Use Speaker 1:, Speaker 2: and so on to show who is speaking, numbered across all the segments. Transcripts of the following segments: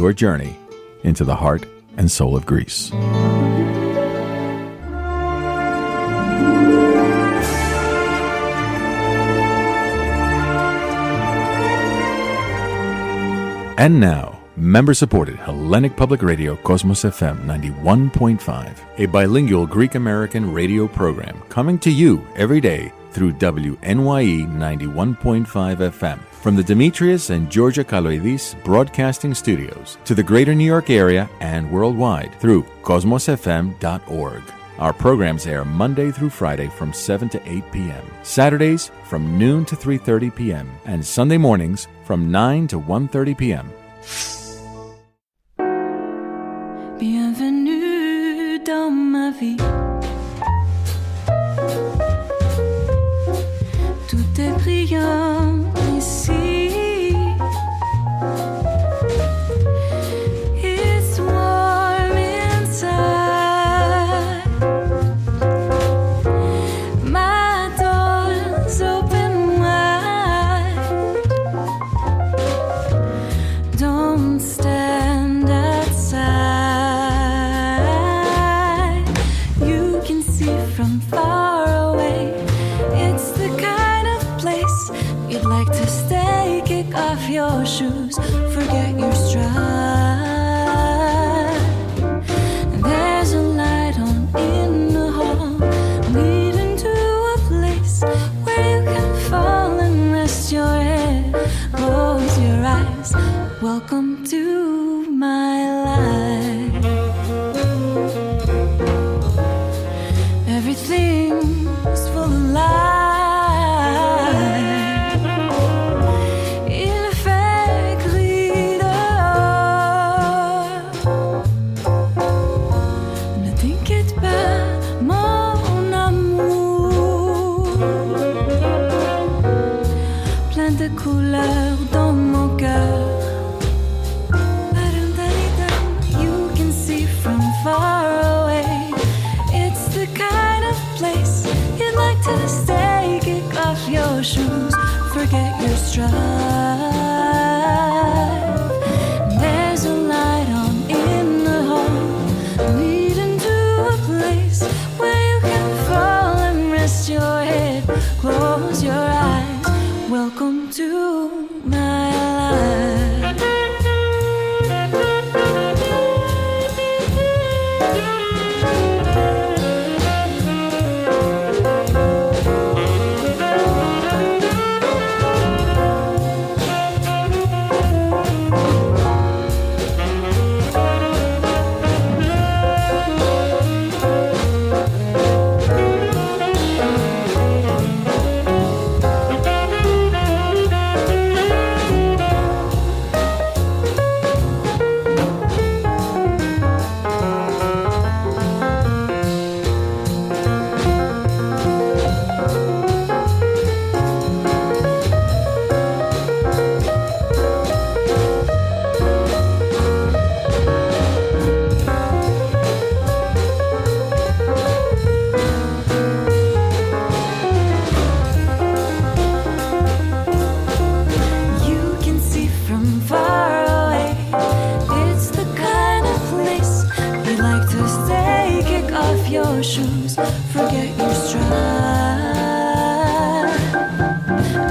Speaker 1: your journey into the heart and soul of Greece. And now, member-supported Hellenic Public Radio Cosmos FM 91.5, a bilingual Greek-American radio program coming to you every day through WNYE 91.5 FM. From the Demetrius and Georgia Kaloidis Broadcasting Studios to the greater New York area and worldwide through cosmosfm.org. Our programs air Monday through Friday from 7 to 8 p.m., Saturdays from noon to 3:30 p.m., and Sunday mornings from 9 to 1:30 p.m.
Speaker 2: Bienvenue dans ma vie. Tout est brillant ici. It's warm inside. My door's open wide. Don't stand outside. You can see from far away. It's the kind of place you'd like to stay. Kick off your shoes, forget your stride. There's a light on in the hall, leading to a place where you can fall and rest your head. Close your eyes. Welcome to my life. Everything's full of light. Il fait gris dehors. Ne t'inquiète pas, mon amour. Plein de couleurs dans mon cœur. You can see from far away. It's the kind of place you'd like to stay. Kick off your shoes, forget your strife. There's a light on in the hall, leading to a place where you can fall and rest your head. Close your eyes. Welcome to my life. You can see from far away. It's the kind of place you like to stay. Kick off your shoes, forget your stride.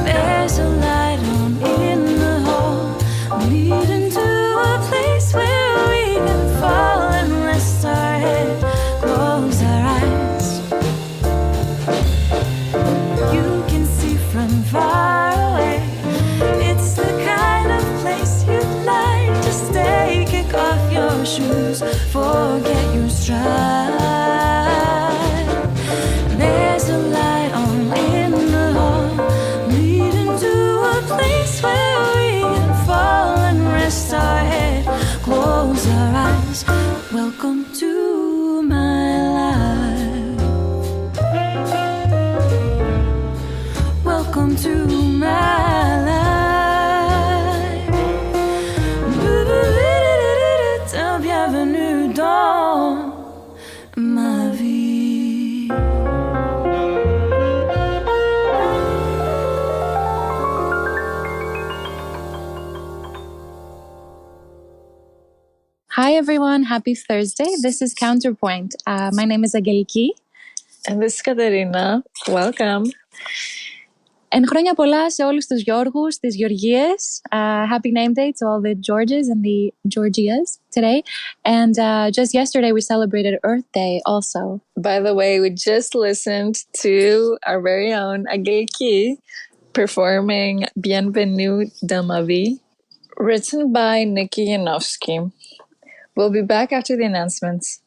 Speaker 2: There's a light on in the hall, leading to a place where we can fall and rest our head. Close our eyes. You can see from far away. It's the kind of place you'd like to stay. Kick off your shoes, forget your stride. There's a
Speaker 3: Hi, everyone. Happy Thursday. This is Counterpoint. My name is Aggeliki.
Speaker 2: And this is Katerina. Welcome.
Speaker 3: And χρόνια πολλά σε όλους τους Γιώργους, τις Γεωργίες. Happy name day to all the Georges and the Georgias today. And just yesterday, we celebrated Earth Day also.
Speaker 2: By the way, we just listened to our very own Aggeliki performing Bienvenue dans ma vie, written by Nikki Yanofsky. We'll be back after the announcements.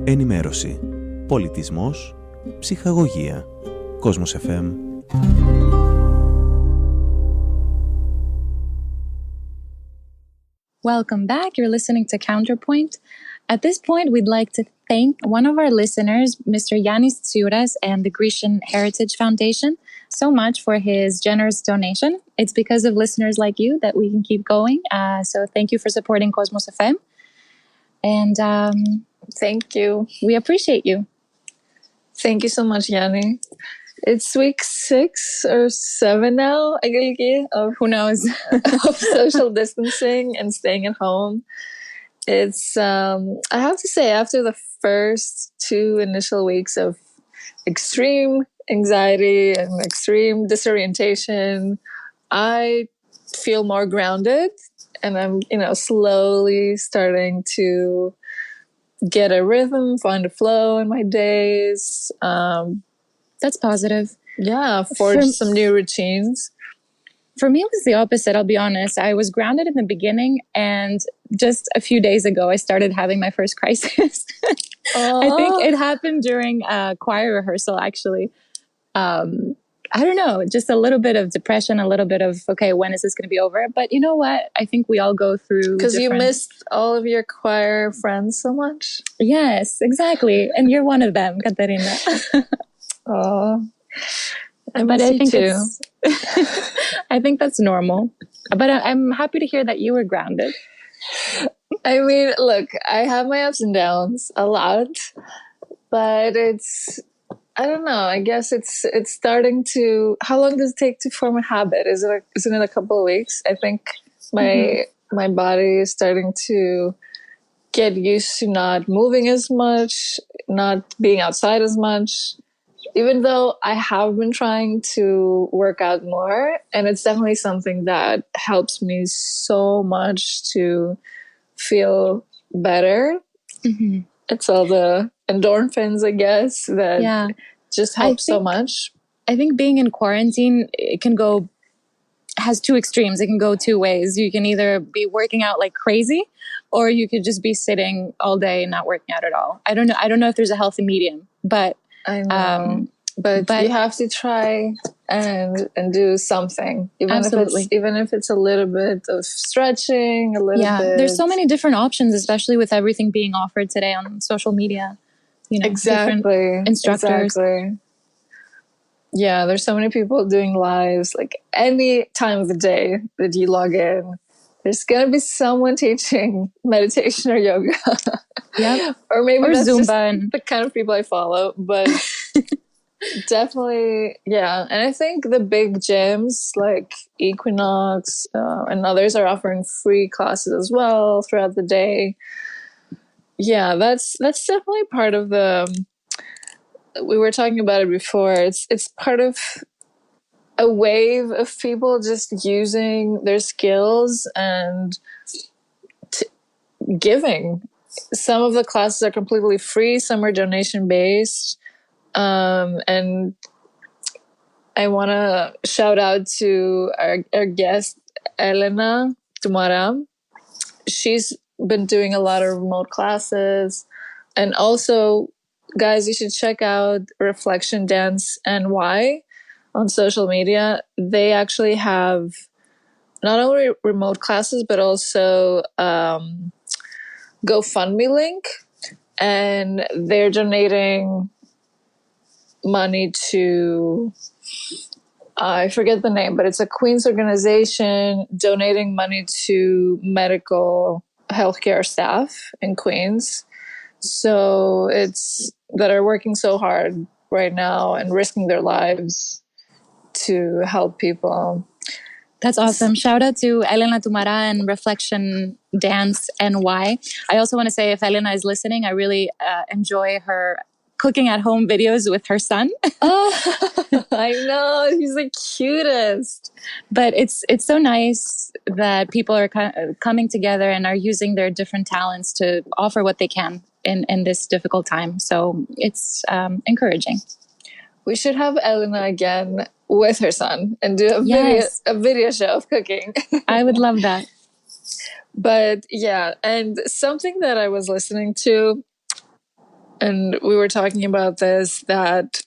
Speaker 4: Ενημέρωση, πολιτισμός, ψυχαγωγία. Κόσμος FM.
Speaker 3: Welcome back. You're listening to Counterpoint. At this point, we'd like to thank one of our listeners, Mr. Yannis Tsouras and the Grecian Heritage Foundation, so much for his generous donation. It's because of listeners like you that we can keep going. So thank you for supporting Cosmos FM. And
Speaker 2: thank you.
Speaker 3: We appreciate you.
Speaker 2: Thank you so much, Yanni. It's week 6 or 7 now, Aggeliki, of
Speaker 3: who knows,
Speaker 2: of social distancing and staying at home. It's, I have to say, after the first 2 initial weeks of extreme anxiety and extreme disorientation, I feel more grounded, and I'm, slowly starting to get a rhythm, find a flow in my days.
Speaker 3: That's positive.
Speaker 2: Yeah, forge some new routines.
Speaker 3: For me, it was the opposite, I'll be honest. I was grounded in the beginning, and just a few days ago, I started having my first crisis. I think it happened during a choir rehearsal, actually. I don't know, just a little bit of depression, a little bit of, okay, when is this going to be over? But you know what? I think we all go through
Speaker 2: because you missed all of your choir friends so much?
Speaker 3: Yes, exactly. And you're one of them, Katerina.
Speaker 2: Oh,
Speaker 3: but I think too. I think that's normal. But I'm happy to hear that you were grounded.
Speaker 2: I mean, look, I have my ups and downs a lot, but I don't know. I guess it's starting to. How long does it take to form a habit? Isn't it a couple of weeks? I think my body is starting to get used to not moving as much, not being outside as much. Even though I have been trying to work out more, and it's definitely something that helps me so much to feel better. Mm-hmm. It's all the endorphins, I guess, that just help so much.
Speaker 3: I think being in quarantine, it has 2 extremes. It can go 2 ways. You can either be working out like crazy, or you could just be sitting all day and not working out at all. I don't know if there's a healthy medium, but
Speaker 2: I know. But you have to try and do something, even if it's a little bit of stretching, a little bit.
Speaker 3: There's so many different options, especially with everything being offered today on social media.
Speaker 2: Exactly.
Speaker 3: Instructors.
Speaker 2: Exactly. Yeah, there's so many people doing lives, like any time of the day that you log in, there's gonna be someone teaching meditation or yoga.
Speaker 3: Yeah.
Speaker 2: Or maybe that's
Speaker 3: Zumba
Speaker 2: just the kind of people I follow, but definitely, yeah. And I think the big gyms like Equinox and others are offering free classes as well throughout the day. Yeah, that's definitely part of the. We were talking about it before. It's part of a wave of people just using their skills and giving. Some of the classes are completely free. Some are donation based. And I want to shout out to our guest, Elena Tumara. She's been doing a lot of remote classes. And also, guys, you should check out Reflection Dance NY on social media. They actually have not only remote classes, but also GoFundMe link. And they're donating money to, I forget the name, but it's a Queens organization donating money to medical healthcare staff in Queens
Speaker 5: So it's that are working so hard right now and risking their lives to help people.
Speaker 3: That's awesome. Shout out to Elena Tumara and Reflection Dance NY. I also want to say, if Elena is listening, I really enjoy her cooking at home videos with her son.
Speaker 5: Oh, I know. He's the cutest.
Speaker 3: But it's so nice that people are coming together and are using their different talents to offer what they can in this difficult time. So it's encouraging.
Speaker 5: We should have Elena again with her son and do a video show of cooking.
Speaker 3: I would love that.
Speaker 5: But yeah, and something that I was listening to, and we were talking about this, that,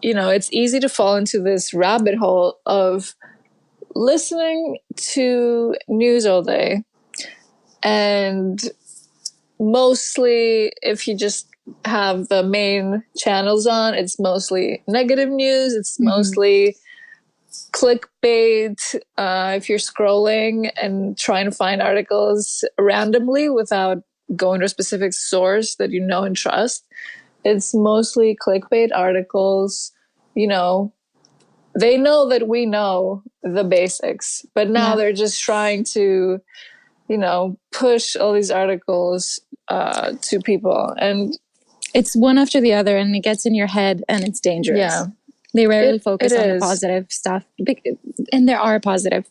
Speaker 5: you know, it's easy to fall into this rabbit hole of listening to news all day. And mostly, if you just have the main channels on, it's mostly negative news. It's mostly clickbait. If you're scrolling and trying to find articles randomly without going to a specific source that you know and trust, it's mostly clickbait articles. You know, they know that we know the basics, but now they're just trying to, you know, push all these articles to people, and
Speaker 3: it's one after the other, and it gets in your head, and it's dangerous.
Speaker 5: Yeah,
Speaker 3: they rarely focus on the positive stuff, and there are positive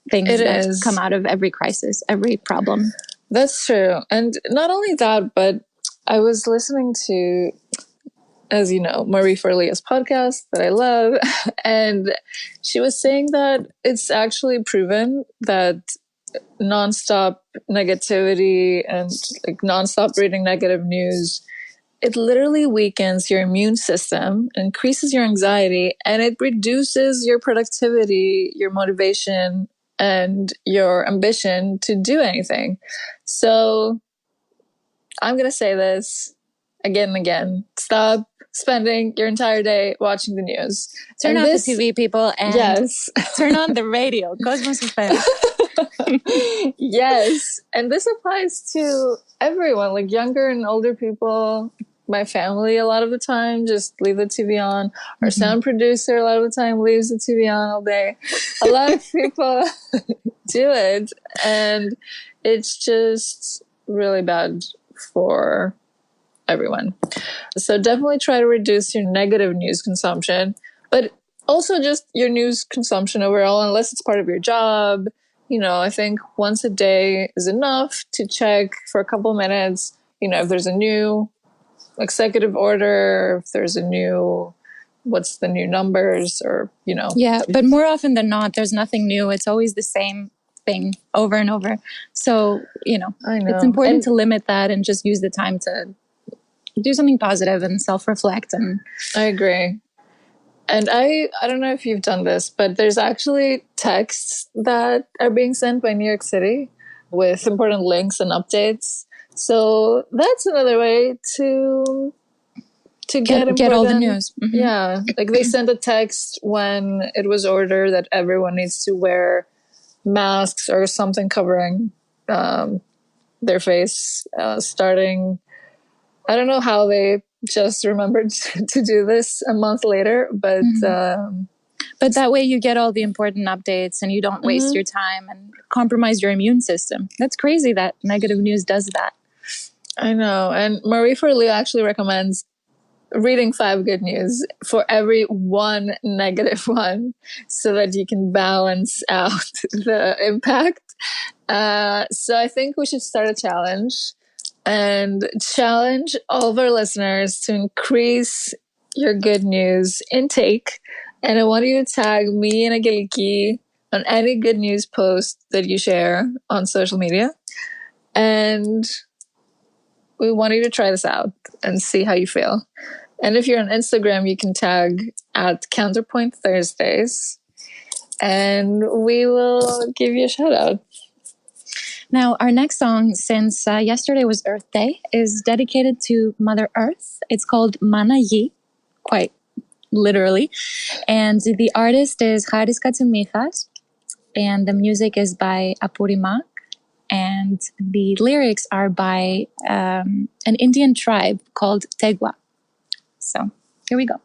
Speaker 3: things that come out of every crisis, every problem.
Speaker 5: That's true. And not only that, but I was listening to, as you know, Marie Forlea's podcast that I love, and she was saying that it's actually proven that nonstop negativity and like nonstop reading negative news, it literally weakens your immune system, increases your anxiety, and it reduces your productivity, your motivation, and your ambition to do anything. So I'm going to say this again and again. Stop spending your entire day watching the news.
Speaker 3: Turn off the TV, people, and turn on the radio. Cosmos FM.
Speaker 5: Yes. And this applies to everyone, like younger and older people. My family, a lot of the time, just leave the TV on. Our sound producer, a lot of the time, leaves the TV on all day. A lot of people do it. And it's just really bad for everyone. So definitely try to reduce your negative news consumption, but also just your news consumption overall, unless it's part of your job. You know, I think once a day is enough to check for a couple minutes, you know, if there's a new executive order, if there's a new, what's the new numbers, or, you know.
Speaker 3: Yeah, but more often than not, there's nothing new. It's always the same thing over and over. So, you know, it's important to limit that and just use the time to do something positive and self-reflect. And
Speaker 5: I agree. And I don't know if you've done this, but there's actually texts that are being sent by New York City with important links and updates. So that's another way to get
Speaker 3: all the news.
Speaker 5: Yeah, like they sent a text when it was ordered that everyone needs to wear masks or something covering their face starting. I don't know how they just remembered to do this a month later, but
Speaker 3: that way you get all the important updates and you don't waste your time and compromise your immune system. That's crazy that negative news does that.
Speaker 5: I know. And Marie Forleo actually recommends reading 5 good news for every one negative one so that you can balance out the impact. So I think we should start a challenge and challenge all of our listeners to increase your good news intake. And I want you to tag me and Aggeliki on any good news post that you share on social media. And we want you to try this out and see how you feel. And if you're on Instagram, you can tag at Counterpoint Thursdays, and we will give you a shout out.
Speaker 3: Now, our next song, since yesterday was Earth Day, is dedicated to Mother Earth. It's called Mana Yi, quite literally. And the artist is Haris Katsimichas, and the music is by Apurimak. and the lyrics are by an Indian tribe called Tegwa. So here we go.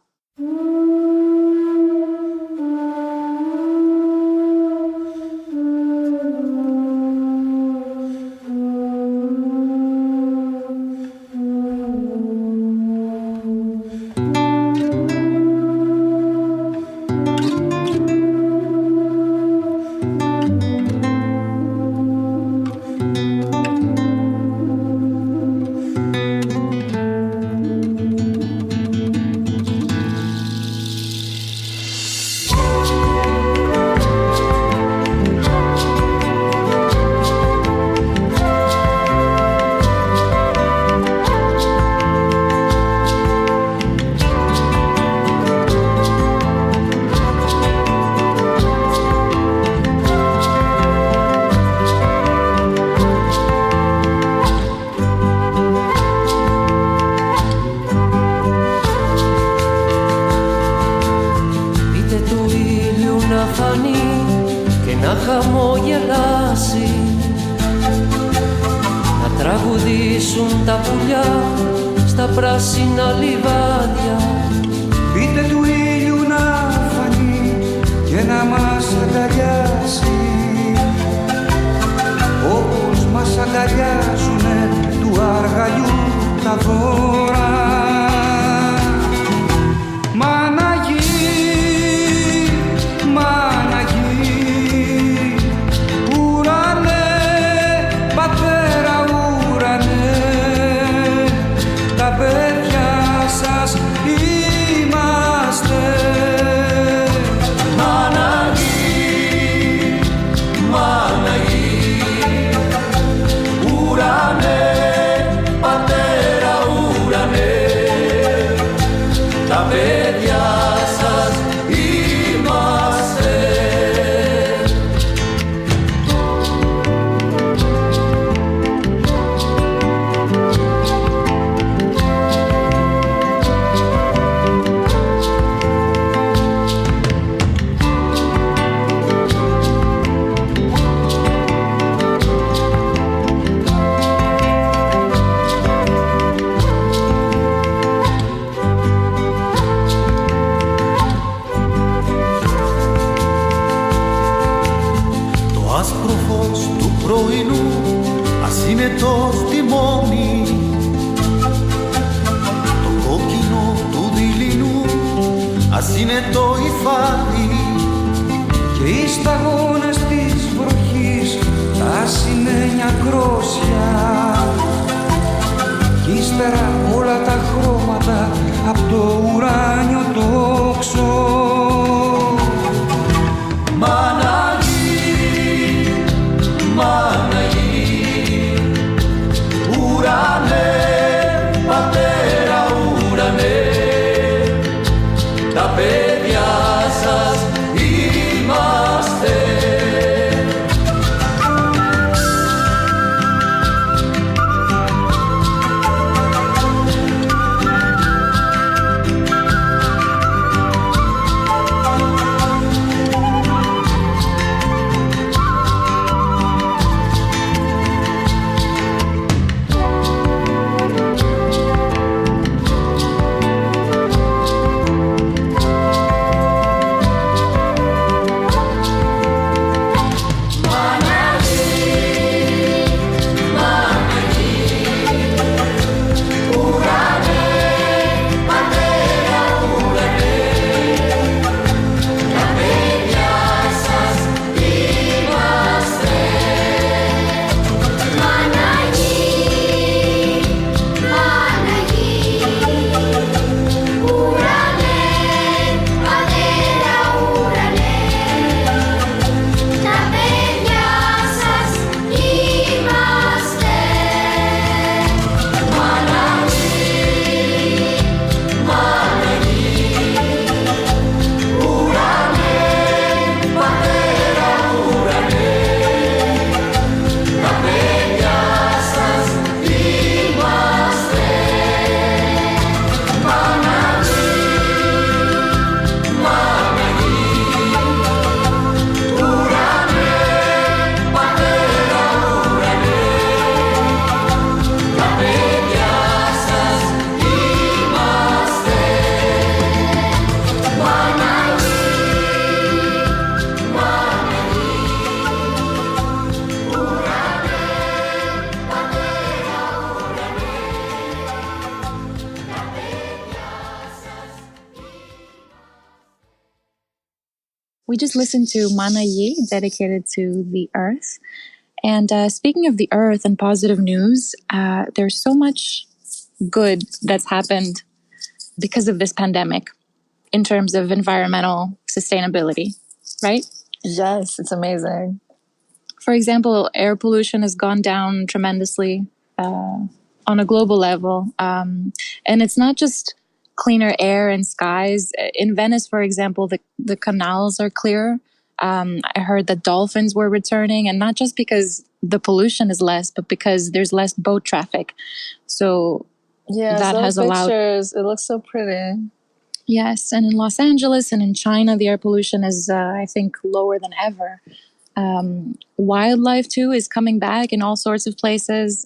Speaker 3: We just listened to Mana Yi, dedicated to the earth. And speaking of the earth and positive news, there's so much good that's happened because of this pandemic in terms of environmental sustainability, right?
Speaker 5: Yes, it's amazing.
Speaker 3: For example, air pollution has gone down tremendously on a global level. And it's not just cleaner air and skies. In Venice, for example, the canals are clearer. I heard that dolphins were returning, and not just because the pollution is less, but because there's less boat traffic. So that has allowed...
Speaker 5: pictures, it looks so pretty.
Speaker 3: Yes, and in Los Angeles and in China, the air pollution is, I think, lower than ever. Wildlife, too, is coming back in all sorts of places.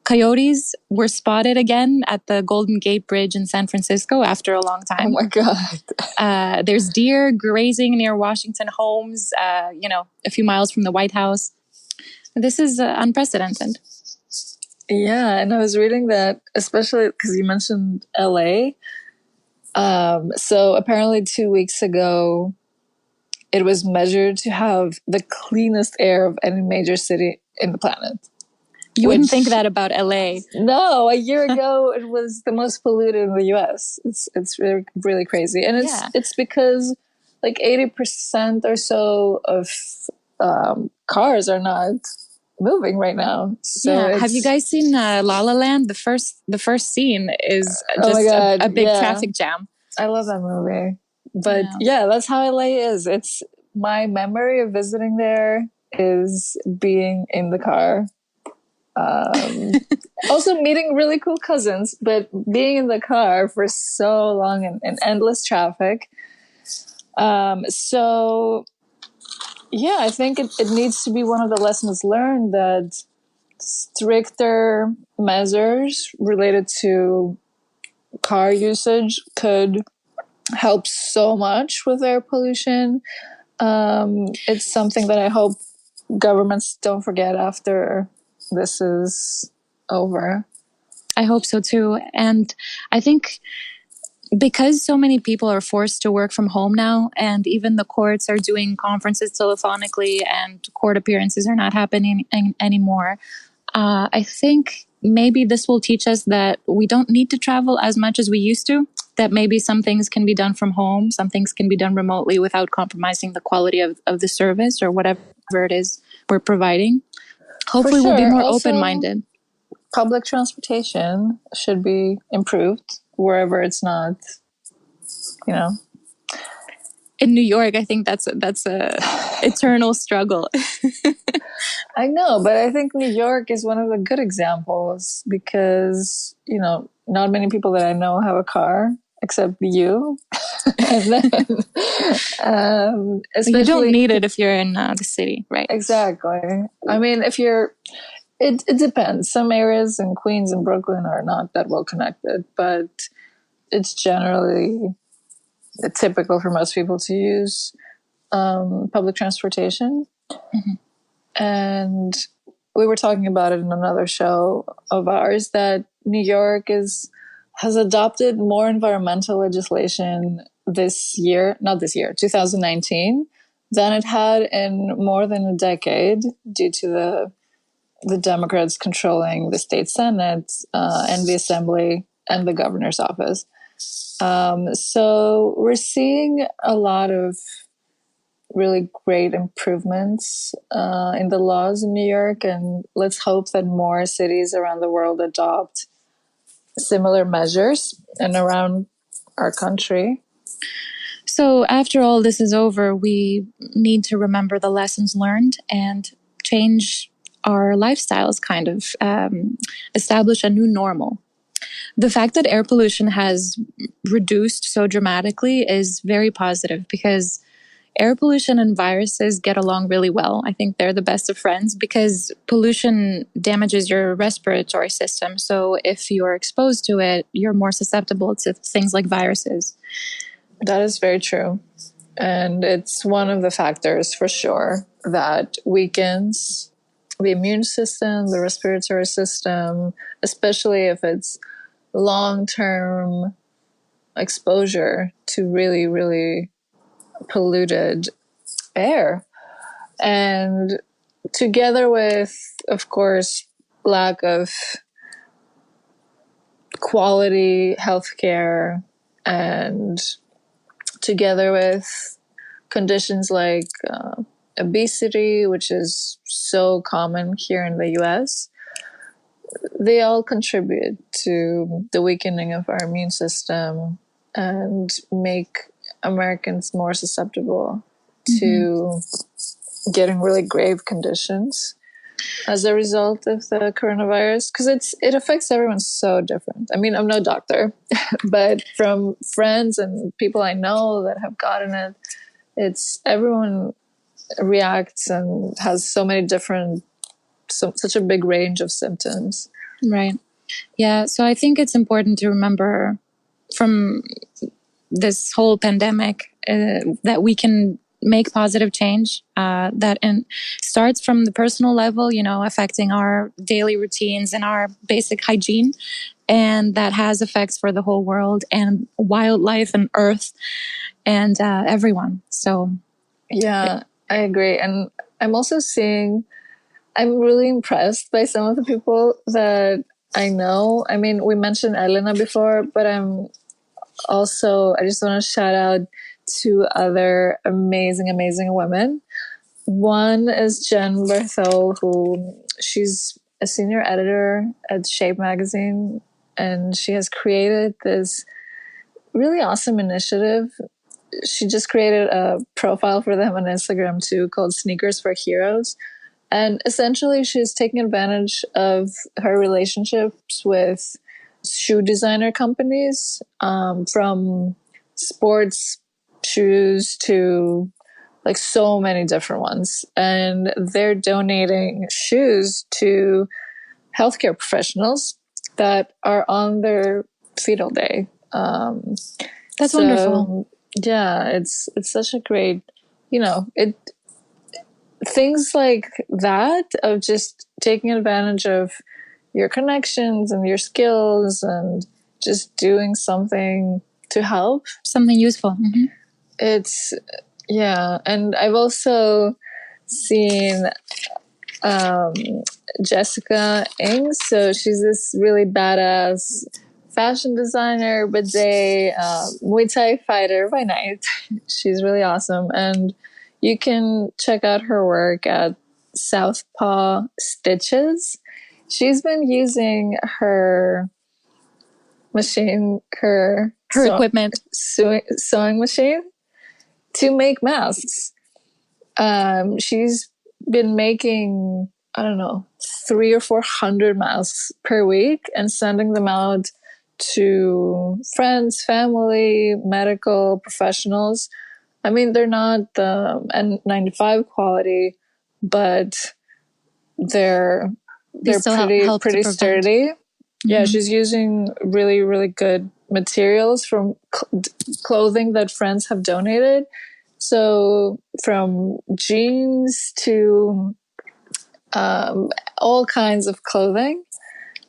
Speaker 3: Coyotes were spotted again at the Golden Gate Bridge in San Francisco after a long time.
Speaker 5: Oh my God.
Speaker 3: There's deer grazing near Washington homes, a few miles from the White House. This is unprecedented.
Speaker 5: Yeah, and I was reading that, especially because you mentioned LA. So apparently 2 weeks ago, it was measured to have the cleanest air of any major city in the planet.
Speaker 3: You wouldn't think that about LA.
Speaker 5: No, a year ago it was the most polluted in the US. It's really, really crazy. And it's because like 80% or so of cars are not moving right now. So
Speaker 3: have you guys seen La La Land? The first scene is just a big traffic jam.
Speaker 5: I love that movie. But that's how LA is. It's my memory of visiting there is being in the car. Also meeting really cool cousins, but being in the car for so long and endless traffic. So I think it needs to be one of the lessons learned that stricter measures related to car usage could help so much with air pollution. It's something that I hope governments don't forget after this is over.
Speaker 3: I hope so too. And I think because so many people are forced to work from home now, and even the courts are doing conferences telephonically and court appearances are not happening anymore, I think maybe this will teach us that we don't need to travel as much as we used to, that maybe some things can be done from home, some things can be done remotely without compromising the quality of the service or whatever it is we're providing. Hopefully we'll be more also, open-minded.
Speaker 5: Public transportation should be improved wherever it's not,
Speaker 3: In New York, I think that's a eternal struggle.
Speaker 5: I know, but I think New York is one of the good examples because, not many people that I know have a car except you. And then, especially,
Speaker 3: you don't need it if you're in the city, right?
Speaker 5: Exactly. I mean, it depends. Some areas in Queens and Brooklyn are not that well connected, but it's generally typical for most people to use public transportation. Mm-hmm. And we were talking about it in another show of ours that New York has adopted more environmental legislation 2019, than it had in more than a decade due to the Democrats controlling the state Senate and the Assembly and the governor's office. So we're seeing a lot of really great improvements in the laws in New York, and let's hope that more cities around the world adopt similar measures and around our country.
Speaker 3: So after all this is over, we need to remember the lessons learned and change our lifestyles, kind of establish a new normal. The fact that air pollution has reduced so dramatically is very positive because air pollution and viruses get along really well. I think they're the best of friends because pollution damages your respiratory system. So if you're exposed to it, you're more susceptible to things like viruses.
Speaker 5: That is very true. And it's one of the factors for sure that weakens the immune system, the respiratory system, especially if it's long-term exposure to really, really polluted air. And together with, of course, lack of quality healthcare, and together with conditions like obesity, which is so common here in the US, they all contribute to the weakening of our immune system and make Americans more susceptible to getting really grave conditions as a result of the coronavirus, because it affects everyone so different. I mean, I'm no doctor, but from friends and people I know that have gotten it, it's everyone reacts and has so many different, such a big range of symptoms.
Speaker 3: Right. Yeah. So I think it's important to remember from this whole pandemic that we can make positive change that starts from the personal level, affecting our daily routines and our basic hygiene. And that has effects for the whole world and wildlife and earth and everyone. So,
Speaker 5: yeah, I agree. And I'm also I'm really impressed by some of the people that I know. I mean, we mentioned Elena before, but I just want to shout out two other amazing, amazing women. One is Jen Barthol, who she's a senior editor at Shape magazine, and she has created this really awesome initiative. She just created a profile for them on Instagram too, called Sneakers for Heroes. And essentially she's taking advantage of her relationships with shoe designer companies, from sports shoes to like so many different ones. And they're donating shoes to healthcare professionals that are on their fetal day.
Speaker 3: That's wonderful.
Speaker 5: Yeah, it's such a great, things like that, of just taking advantage of your connections and your skills and just doing something to help.
Speaker 3: Something useful. Mm-hmm.
Speaker 5: It's, yeah. And I've also seen Jessica Ings. So she's this really badass fashion designer, bidet, Muay Thai fighter by night. She's really awesome. And you can check out her work at Southpaw Stitches. She's been using her machine, her
Speaker 3: equipment,
Speaker 5: sewing machine, to make masks. She's been making, 300 or 400 masks per week and sending them out to friends, family, medical professionals. I mean, they're not the N95 quality, but they're pretty sturdy. Mm-hmm. Yeah, she's using really, really good materials from clothing that friends have donated. So from jeans to all kinds of clothing.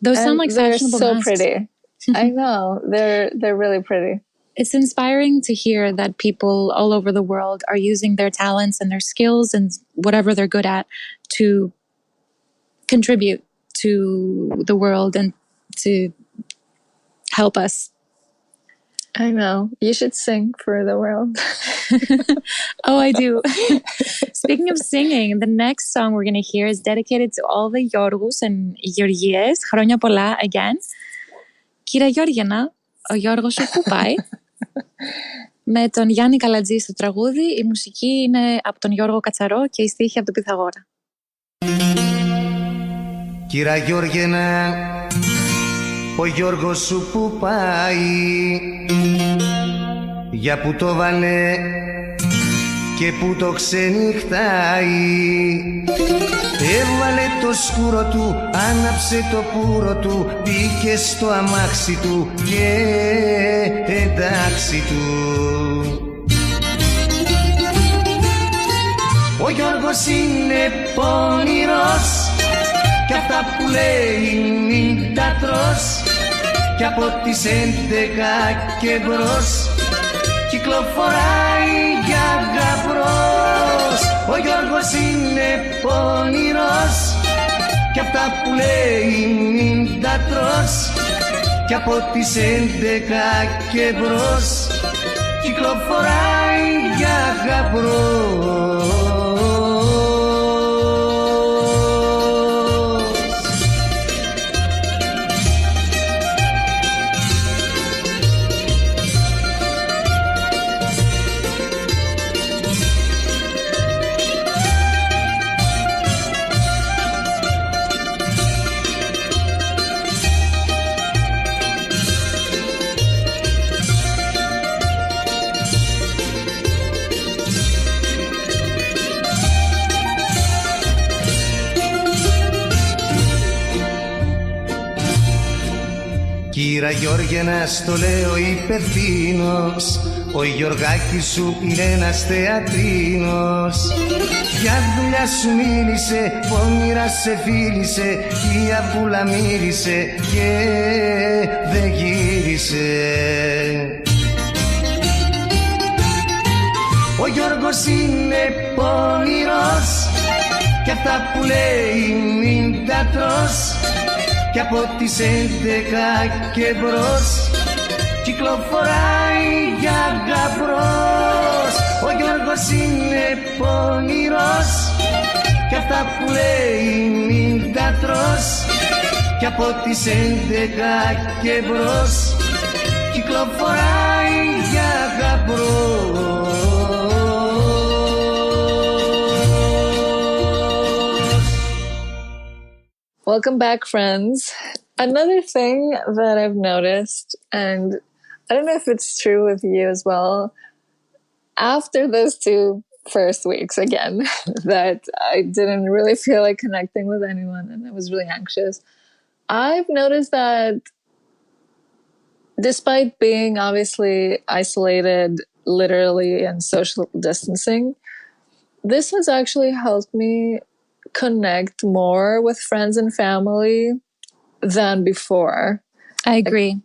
Speaker 3: Those sound like fashionable
Speaker 5: so
Speaker 3: masks.
Speaker 5: Pretty. I know, they're really pretty.
Speaker 3: It's inspiring to hear that people all over the world are using their talents and their skills and whatever they're good at to contribute to the world and to help us.
Speaker 5: I know. You should sing for the world.
Speaker 3: Oh, I do. Speaking of singing, the next song we're going to hear is dedicated to all the Γιώργους and Γεωργίες. Χρόνια πολλά again. Κύριε Γιώργινα, ο Γιώργος σου πού πάει? Με τον Γιάννη Καλατζή στο τραγούδι. Η μουσική είναι από τον Γιώργο Κατσαρό και η στίχη από τον Πυθαγόρα.
Speaker 6: Κύρα Γιώργινα, ο Γιώργος σου που πάει, για που το βάλε και που το ξενυχτάει. Έβαλε το σκούρο του, άναψε το πουρο του, μπήκε στο αμάξι του και εντάξει του. Ο Γιώργος είναι πονηρός κι αυτά που λέει μην τα τρως, κι από τις 11 και μπρος κυκλοφοράει για γαμπρός. Γιώργος είναι πονηρός κι αυτά που λέει μην τα τρως κι από τις 11 και μπρος κυκλοφοράει για γαμπρός. Κύρα Γιώργε, να στο λέω υπευθύνος, ο Γιωργάκης σου είναι ένας θεατρίνος. Για δουλειά σου μίλησε, πόνιρα σε φίλησε, η αυγούλα μύρισε και δεν γύρισε. Ο Γιώργος είναι πονηρός κι αυτά που λέει μην τα τρως κι από τις 11 και μπρος κυκλοφοράει για γαμπρός. Ο Γιώργος είναι πονηρός κι αυτά που λέει μην τα τρως κι από τις 11 και μπρος κυκλοφοράει για γαμπρός.
Speaker 5: Welcome back, friends. Another thing that I've noticed, and I don't know if it's true with you as well, after those 2 first weeks, again, that I didn't really feel like connecting with anyone and I was really anxious, I've noticed that despite being obviously isolated literally and social distancing, this has actually helped me connect more with friends and family than before.
Speaker 3: I agree.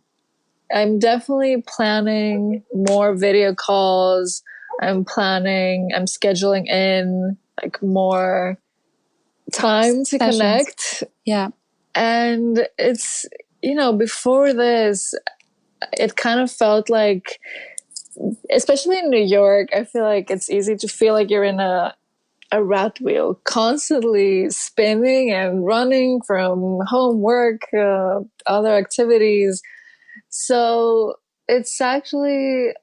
Speaker 5: I'm definitely planning more video calls. I'm scheduling in like more time to
Speaker 3: Sessions.
Speaker 5: connect.
Speaker 3: Yeah.
Speaker 5: And it's, before this, it kind of felt like, especially in New York, I feel like it's easy to feel like you're in a rat wheel, constantly spinning and running from home, work, other activities. So it's actually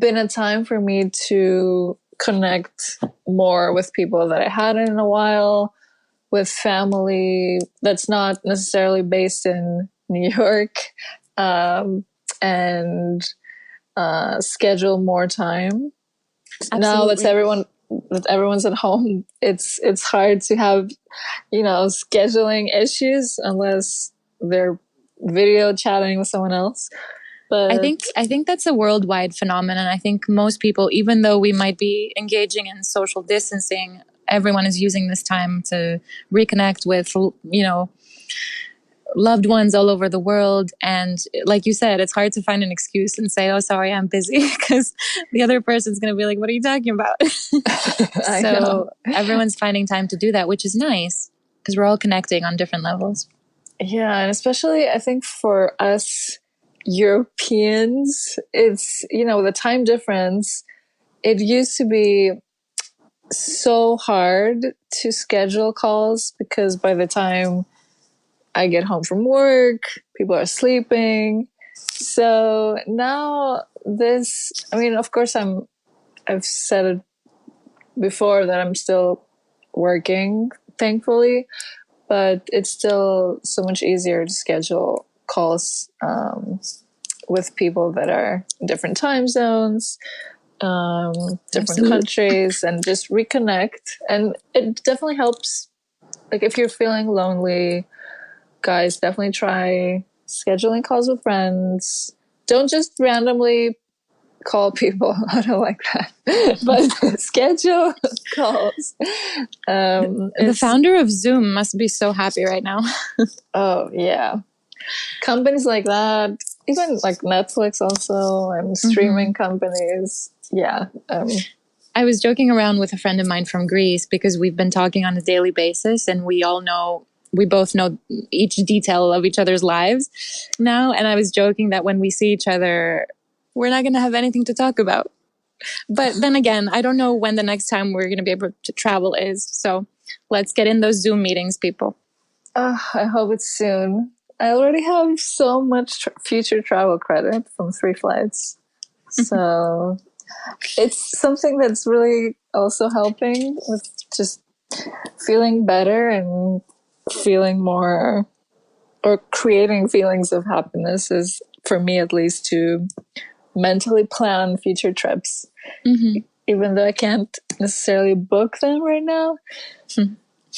Speaker 5: been a time for me to connect more with people that I hadn't in a while, with family that's not necessarily based in New York, and schedule more time. Absolutely. Now that everyone's at home, it's hard to have, scheduling issues unless they're video chatting with someone else. But
Speaker 3: I think that's a worldwide phenomenon. I think most people, even though we might be engaging in social distancing, everyone is using this time to reconnect with, loved ones all over the world. And like you said, it's hard to find an excuse and say, oh, sorry, I'm busy, because the other person's going to be like, what are you talking about? So everyone's finding time to do that, which is nice because we're all connecting on different levels.
Speaker 5: Yeah. And especially I think for us Europeans, it's, the time difference, it used to be so hard to schedule calls because by the time I get home from work, people are sleeping. So now of course I've said it before that I'm still working, thankfully, but it's still so much easier to schedule calls with people that are in different time zones, different countries, and just reconnect. And it definitely helps. Like if you're feeling lonely, guys, definitely try scheduling calls with friends. Don't just randomly call people. I don't like that. But schedule calls.
Speaker 3: The founder of Zoom must be so happy right now.
Speaker 5: Oh, yeah. Companies like that, even like Netflix also, and streaming companies. Yeah.
Speaker 3: I was joking around with a friend of mine from Greece because we've been talking on a daily basis and we both know each detail of each other's lives now. And I was joking that when we see each other, we're not going to have anything to talk about. But then again, I don't know when the next time we're going to be able to travel is. So let's get in those Zoom meetings, people.
Speaker 5: I hope it's soon. I already have so much future travel credit from 3 flights. So it's something that's really also helping with just feeling better and feeling more, or creating feelings of happiness, is, for me at least, to mentally plan future trips. Even though I can't necessarily book them right now.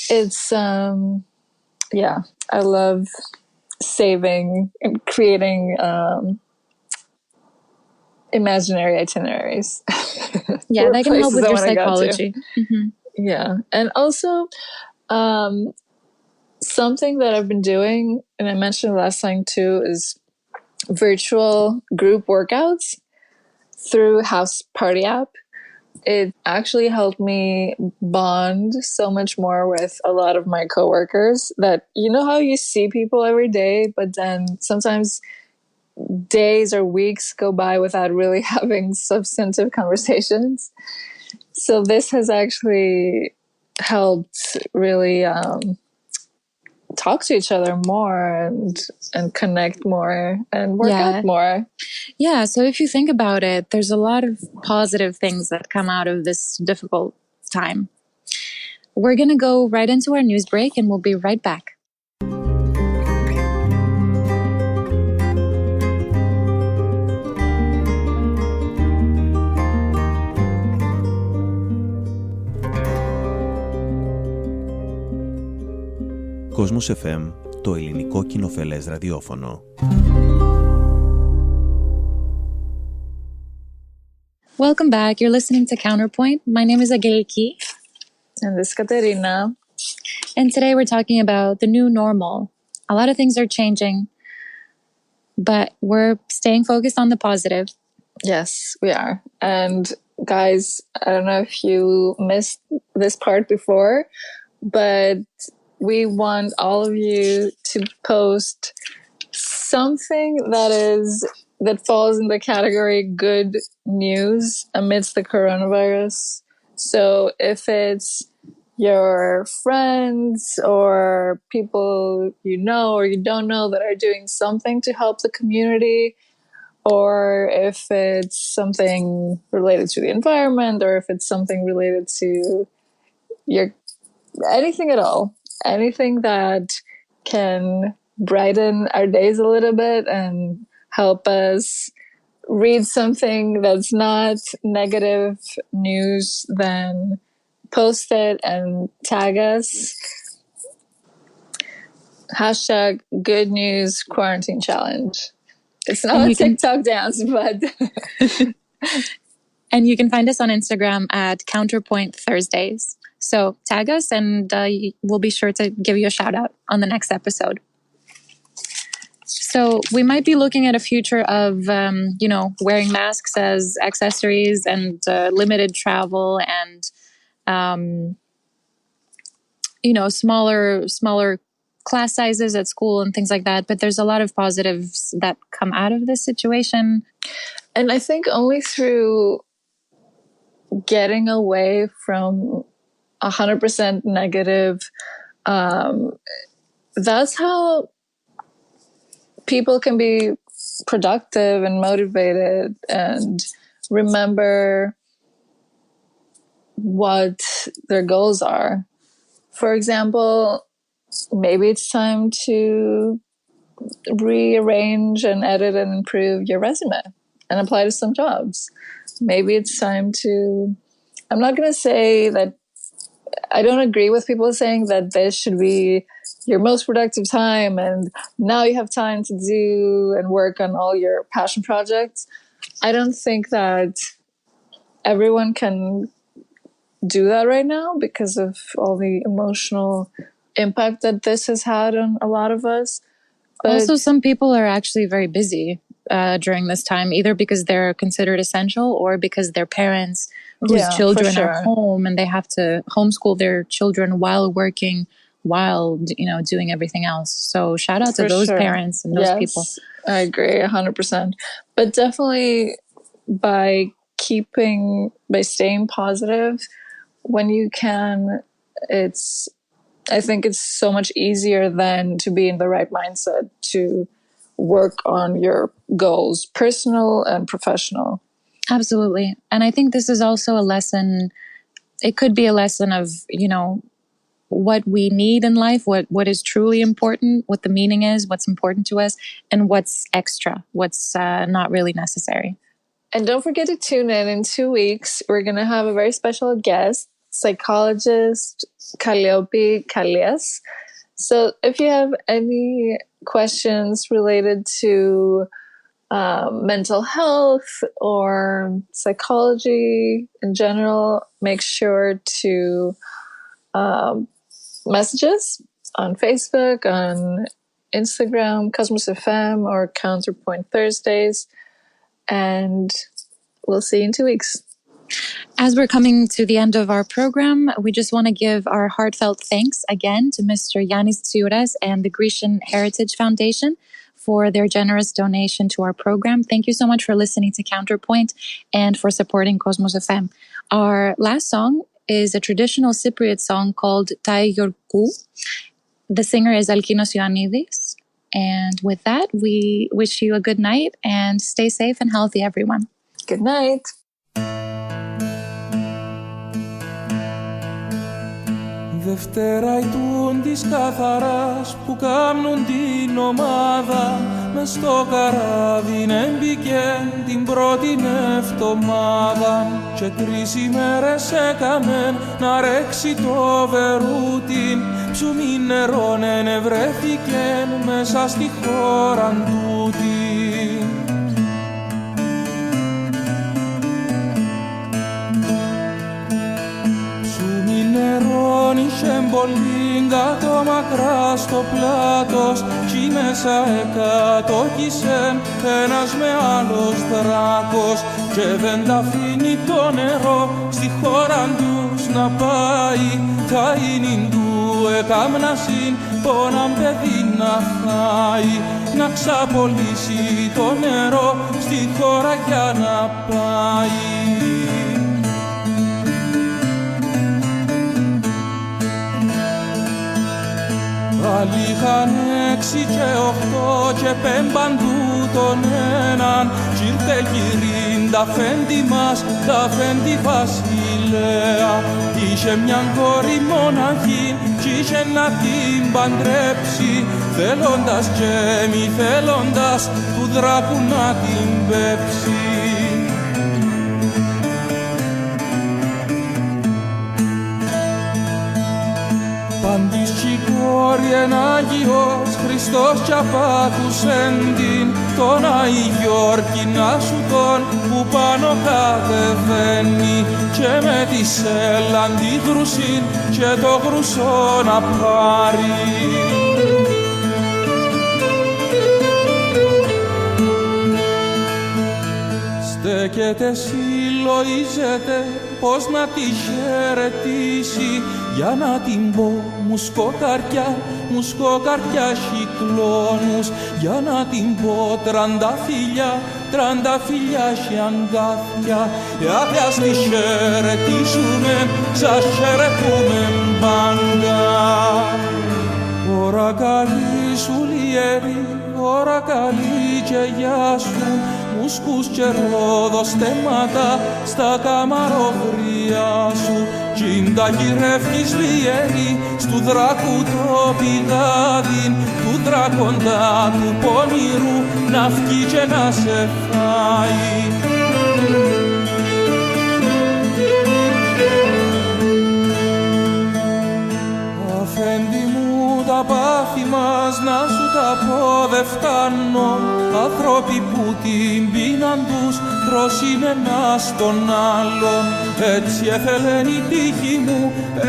Speaker 5: It's, yeah, I love saving and creating imaginary itineraries.
Speaker 3: Yeah, that can help with your psychology.
Speaker 5: Yeah. And also, something that I've been doing, and I mentioned last time too, is virtual group workouts through House Party app. It actually helped me bond so much more with a lot of my coworkers. That, you know how you see people every day, but then sometimes days or weeks go by without really having substantive conversations. So this has actually helped really talk to each other more and connect more and work out more.
Speaker 3: Yeah, so if you think about it, there's a lot of positive things that come out of this difficult time. We're going to go right into our news break and we'll be right back.
Speaker 4: Κόσμος FM, το ελληνικό κοινοφελές ραδιόφωνο.
Speaker 3: Welcome back. You're listening to Counterpoint. My name is Aggeliki.
Speaker 5: And this is Katerina.
Speaker 3: And today we're talking about the new normal. A lot of things are changing, but we're staying focused on the positive.
Speaker 5: Yes, we are. And guys, I don't know if you missed this part before, but we want all of you to post something that falls in the category good news amidst the coronavirus. So if it's your friends or people you know or you don't know that are doing something to help the community, or if it's something related to the environment, or if it's something related to anything at all, anything that can brighten our days a little bit and help us read something that's not negative news, then post it and tag us. Hashtag good news quarantine challenge. It's not a TikTok dance, but...
Speaker 3: And you can find us on Instagram at Counterpoint Thursdays. So tag us and we'll be sure to give you a shout out on the next episode. So we might be looking at a future of, wearing masks as accessories and limited travel and, smaller class sizes at school and things like that. But there's a lot of positives that come out of this situation.
Speaker 5: And I think only through getting away from 100% negative, that's how people can be productive and motivated and remember what their goals are. For example, maybe it's time to rearrange and edit and improve your resume and apply to some jobs. Maybe it's time to... I'm not going to say that... I don't agree with people saying that this should be your most productive time and now you have time to do and work on all your passion projects. I don't think that everyone can do that right now because of all the emotional impact that this has had on a lot of us. But
Speaker 3: also, some people are actually very busy during this time, either because they're considered essential or because their parents whose children are home and they have to homeschool their children while working, while, you know, doing everything else. So shout out to those parents and those people.
Speaker 5: I agree 100%. But definitely by staying positive when you can, I think it's so much easier than to be in the right mindset to work on your goals, personal and professional.
Speaker 3: Absolutely. And I think this is also a lesson. It could be a lesson of, you know, what we need in life, what is truly important, what the meaning is, what's important to us, and what's extra, what's not really necessary.
Speaker 5: And don't forget to tune in 2 weeks. We're going to have a very special guest, psychologist Kalliopi Kallias. So if you have any questions related to mental health or psychology in general, make sure to message us on Facebook, on Instagram, Cosmos FM, or Counterpoint Thursdays. And we'll see you in 2 weeks.
Speaker 3: As we're coming to the end of our program, we just want to give our heartfelt thanks again to Mr. Yannis Tsiouras and the Grecian Heritage Foundation for their generous donation to our program. Thank you so much for listening to Counterpoint and for supporting Cosmos FM. Our last song is a traditional Cypriot song called Tai Yorkou. The singer is Alkinos Ioannidis. And with that, we wish you a good night and stay safe and healthy, everyone.
Speaker 5: Good night.
Speaker 7: Δευτέρα ητούν της καθαράς που κάμνουν την ομάδα μες στο καράβιν έμπηκεν την πρώτη εβδομάδα και 3 ημέρες έκαμεν να ρέξει το βερούτιν ψουμί νερόν ενευρέθηκεν μέσα στη χώραν τούτη. Νερόν είχε πολύ κάτω μακρά στο πλάτος κι μέσα εκατόχησεν ένας με άλλος δράκος και δεν τα αφήνει το νερό στη χώρα τους να πάει τα ίνιν του εκάμνασιν πόναν παιδί να χάει να ξαπολύσει το νερό στη χώρα για να πάει. Άλλοι είχαν 6 και 8 και πέμπαντου τον έναν κι ήρθε γυρίν τα φέντη μας, τα φέντη βασιλέα. Είχε μιαν κόρη μοναχή κι είχε να την παντρέψει θέλοντας και μη θέλοντας του δράκου να την πέψει. Πάντης κι η κόρη εν Άγιος Χριστός κι απάτουσεν την τον Αγιόρκινα σου τον που πάνω κατεβαίνει και με τη σέλαν τη γρουσίν και το γρουσό να πάρει. Στέκεται συλλογίζεται πως να τη χαιρετήσει για να την πω μουσκοκαρκιά χικλώνους για να την πω τρανταφυλιά χιαγκάθια γιατί ας τη χαιρετήσουμε, σας χαιρετούμε πάντα. Ωρα καλή σου λιέρη, ωρα καλή και γεια σου μουσκούς και ρόδοστέματα στα καμαρόγρια σου κι τα γυρεύκεις λιέρη στου δράκου το πηγάδιν του δράκοντα του πονηρού να φκεί και να σε φάει. Αφέντη μου τα πάθη μας να σου τα πω δε φτάνω άνθρωποι που την πείναν τους τρώσιν ένας τον άλλον. Έτσι έθελεν η τύχη μου,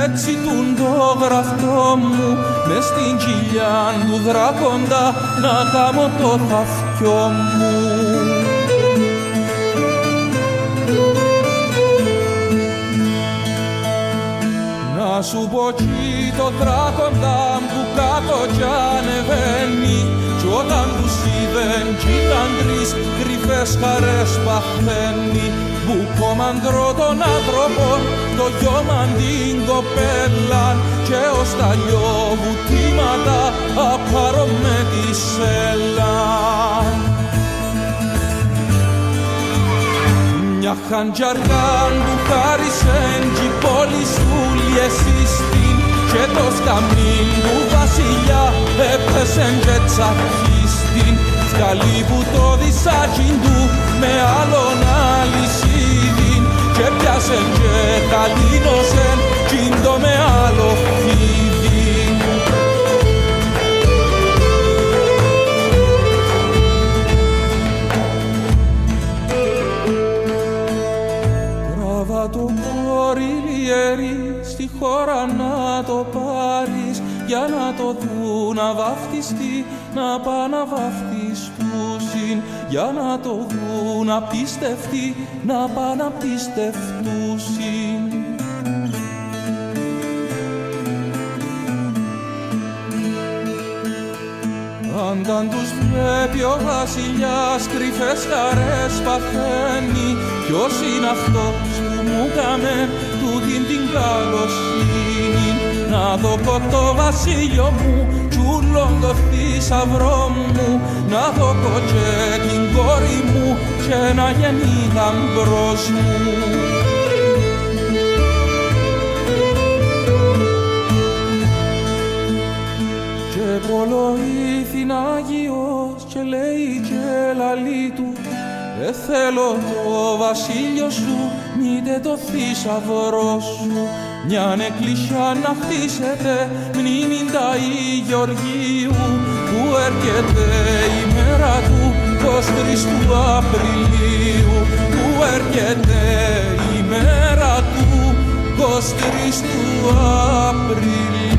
Speaker 7: έτσι τουν το γραφτό μου, μες στην κοιλιά του δράκοντα να κάμω το θαυτιό μου. Να σου πω κι το δράκοντα που κάτω κι ανεβαίνει, κι όταν τους είδεν κι ήταν τρεις κρυφές χαρές παθαίνει. Μπουκόμαντρο των άνθρωπων, το γιόμαν την κοπέλα, και ως τα λιοβουτήματα απάρω με τη σέλα. Μια χαντζαργάν που χάρισεν κι η πόλη σου λιεσίστην, και το σκαμνίν του βασιλιά έπεσεν και τσακίστην. Καλή που το δισάκιν του με άλλον αλυσίδιν, και πιάσεν και καλήνωσεν κι το με άλλο φίδιν. Τράβα το κόρη λιερή στη χώρα να το πάρεις, για να το δουν να βαφτιστεί, να πά να βαφτιστούσιν, για να το δουν να πιστευτεί, να πά να πιστευτούσιν. Όταν τους βλέπει ο βασιλιάς κρυφές χαρές παθαίνει, ποιος είναι αυτός που μου κάμε τούτην την καλοσύνη. Να δω το βασίλειο μου κι ούλον το θησαυρό μου, να δω και την κόρη μου και να γεννεί γαμπρός μου. Και πολλοήθην Άγιος και λέει και λαλή του, θέλω το βασίλειο σου, μήτε το θησαυρό σου. Μιαν εκκλησιά να χτίσετε μνήμην ταΐ Γεωργίου, που έρχεται η μέρα του 23 του Απριλίου, που έρχεται η μέρα του 23 του Απριλίου.